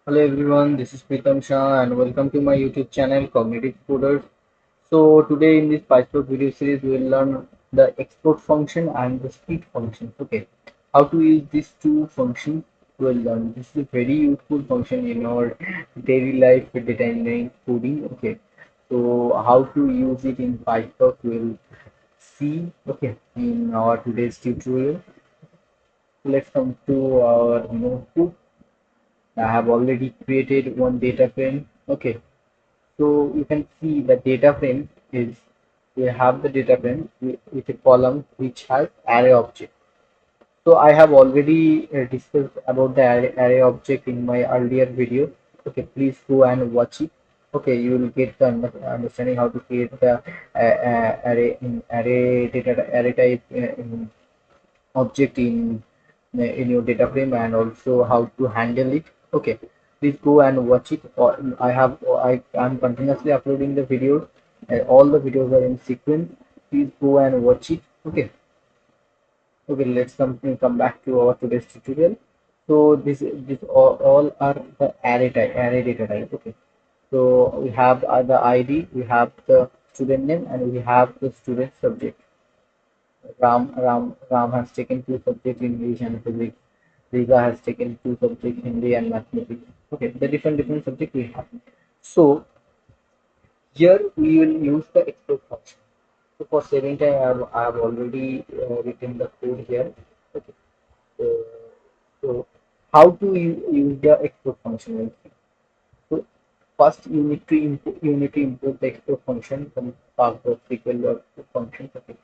Hello everyone, this is Pritam Shah and welcome to my YouTube channel Cognitive Coders. So today in this PySpark video series we will learn the export function and the split function. Okay, how to use these two functions we will learn. This is a very useful function in our daily life with data engineering coding. Okay, so how to use it in PySpark we will see. Okay, in our today's tutorial. Let's come to our notebook. I have already created one data frame. Okay, so you can see the data frame is we have the data frame with a column which has array object. So I have already discussed about the array object in my earlier video. Okay, please go and watch it. Okay, you will get the understanding how to create the array data array type object in your data frame and also how to handle it. Okay, please go and watch it. Or I am continuously uploading the videos. All the videos are in sequence. Please go and watch it. Okay. Okay, let's come back to our today's tutorial. So this all are the array data type. Okay, so we have the id, we have the student name, and we have the student subject. Ram has taken two subjects, English and physics. Riga has taken two subjects, Hindi and mathematics. Okay, the different subject we have. So here we will use the export function. So for saving time, I have already written the code here. Okay. So, so how to use the export function? So first you need to import the export function from Spark.sql or function. Okay.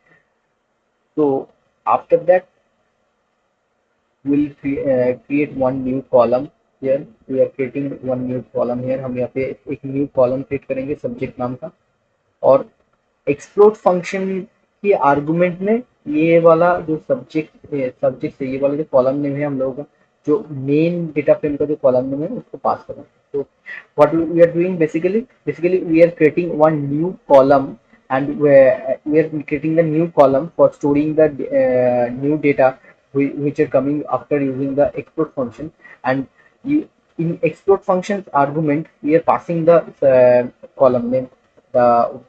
So after that will create one new column here. We are creating one new column here. हम यहाँ पे एक new column create करेंगे subject नाम का. और explore function की argument में ये वाला जो सब्जेक्ट है, ये वाला जो कॉलम नेम है हम लोगों का, जो मेन डेटा फ्रेम का जो कॉलम नेम है उसको पास करना है. तो what we are doing basically we are creating one new column and we are creating the new column for storing the new data which are coming after using the export function. And you, in export functions argument we are passing the column name the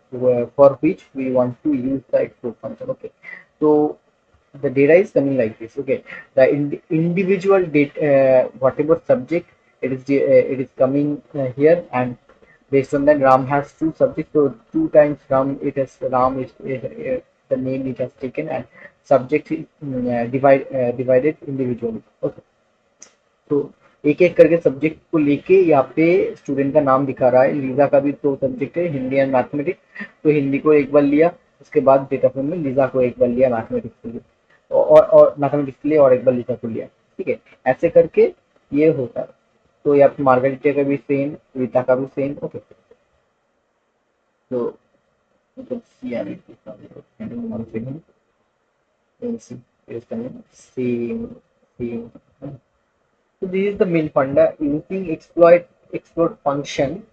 for which we want to use the export function. Okay, so the data is coming like this. Okay, the individual data whatever subject it is coming here, and based on that Ram has two subjects, so two times Ram is the name it has taken, and subject is divided individually. Okay, तो एक एक करके subject को लेके यहाँ पे student का नाम दिखा रहा है. लीजा का भी तो सब्जेक्ट है हिंदी एंड मैथमेटिक्स, तो हिंदी को एक बार लिया, उसके बाद डेटा फ्रेम में लीजा को एक बार लिया मैथमेटिक्स के लिए, और मैथमेटिक्स के लिए और एक बार लीजा को लिया. ठीक है, ऐसे करके ये होता है. तो यहाँ पे मार्गरेटा का भी सेम, रीता का भी सेम. ओके, तो you can see and it is coming one second. You can see it is coming same. So this is the main funda. Using exploit function,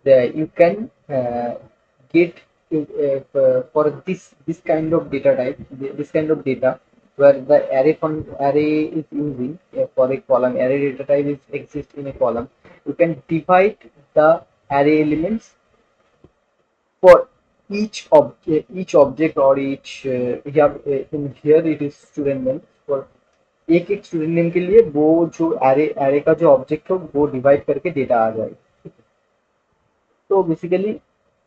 you can get for this kind of data type, this kind of data where the array is using for a column. Array data type is exist in a column. You can divide the array elements for each object or each in here it is student name. For एक एक student name के लिए वो जो array का जो object हो वो डिवाइड करके डेटा आ जाएगा. तो basically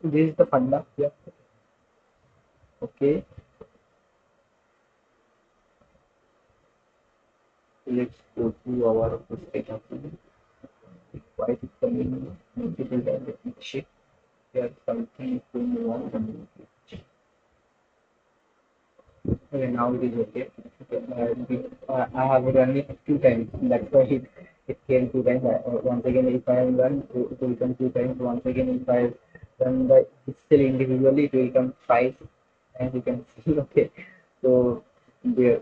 this is the funda. Okay, let's go to our data frame. Why it is coming multiple times? Let me check. There something is going wrong. Okay, now it is okay. I have run it two times. That's why it came two times. Once again, if I have run, it will come two times. Once again, if I run the still individually, it will come five. And you can see, okay. So there,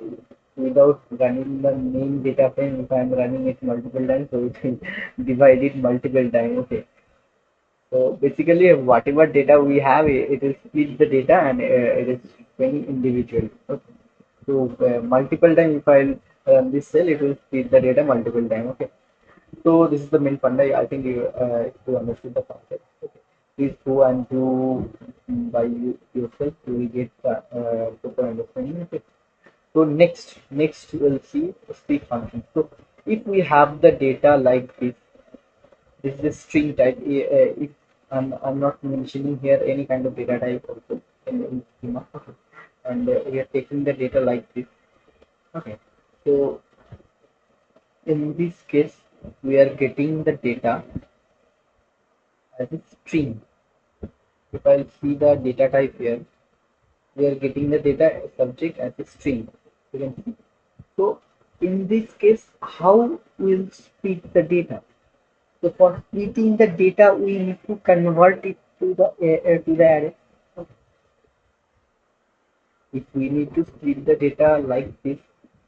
without running the main data frame, if I am running it multiple times, so it will divide it multiple times. Okay. So basically, whatever data we have, it is split the data and it is showing individual. Okay. So multiple time, if I run this cell, it will split the data multiple time. Okay. So this is the main funda. I think you understood the concept. Okay. Please go and do by yourself. You will get proper understanding. Okay. So next we'll see speak function. So if we have the data like this is a string type. If I'm not mentioning here any kind of data type also in schema. Okay. And we are taking the data like this. Okay. So in this case, we are getting the data as a string. If I see the data type here, we are getting the data subject as a string. You can see. So in this case, how we'll split the data? So for splitting the data, we need to convert it to the array. If we need to split the data like this,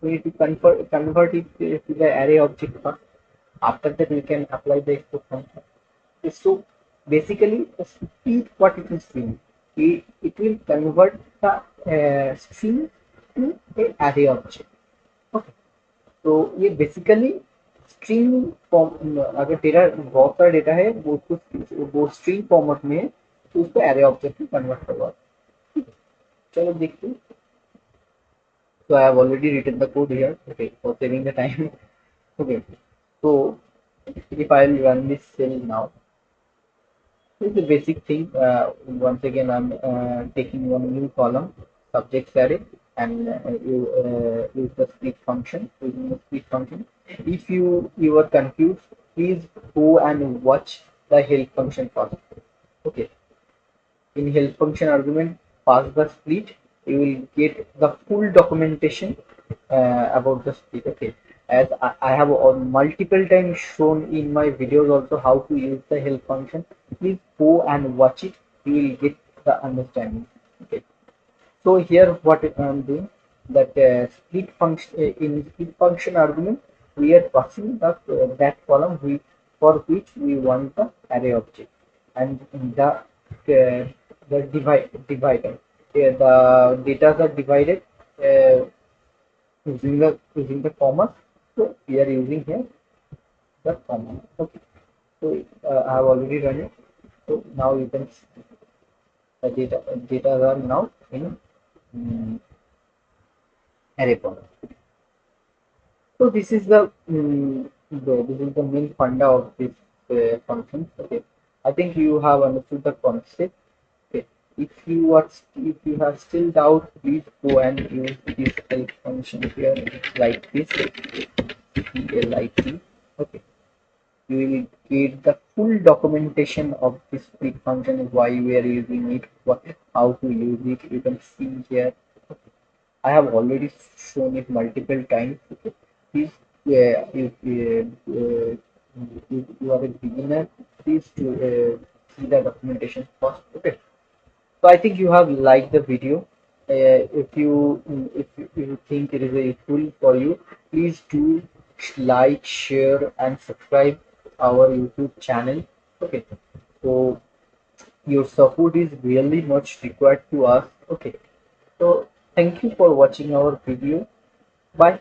we need to convert it to the array object first. After that, we can apply the export function. So basically, split what it is doing. It will convert the string to a array object. Okay. तो ये basically string form अगर data बहुत सारा data है वो string format में है तो उसको एरे ऑब्जेक्ट में कन्वर्ट करवा चलो देखते हैं so I have already written the code here okay for saving the time okay so if I will run this cell now it's a basic thing. Once again, I'm taking one new column, subjects array, and you use the split function. Using the split function. If you are confused, please go and watch the help function first. Okay. In help function argument, pass the split. You will get the full documentation about the split. Okay. As I have multiple times shown in my videos also how to use the help function. Please go and watch it. You will get the understanding. Okay. So here what I am doing that split function in split function argument we are passing the that column for which we want the array object and in the divider the data are divided uh, using the comma so we are using here the comma okay so I have already run it so now you can see the data are now in array column. So this is the main funda of this function. Okay, I think you have understood the concept. Okay, if you have still doubt, please go and use this help function here like this. PLIT. Okay, you will get the full documentation of this split function, why we are using it, how to use it. You can see here. I have already shown it multiple times. Okay. Please, if you are a beginner, please to see the documentation first. Okay. So I think you have liked the video. If you think it is useful for you, please do like, share, and subscribe our YouTube channel. Okay. So your support is really much required to us. Okay. So thank you for watching our video. Bye.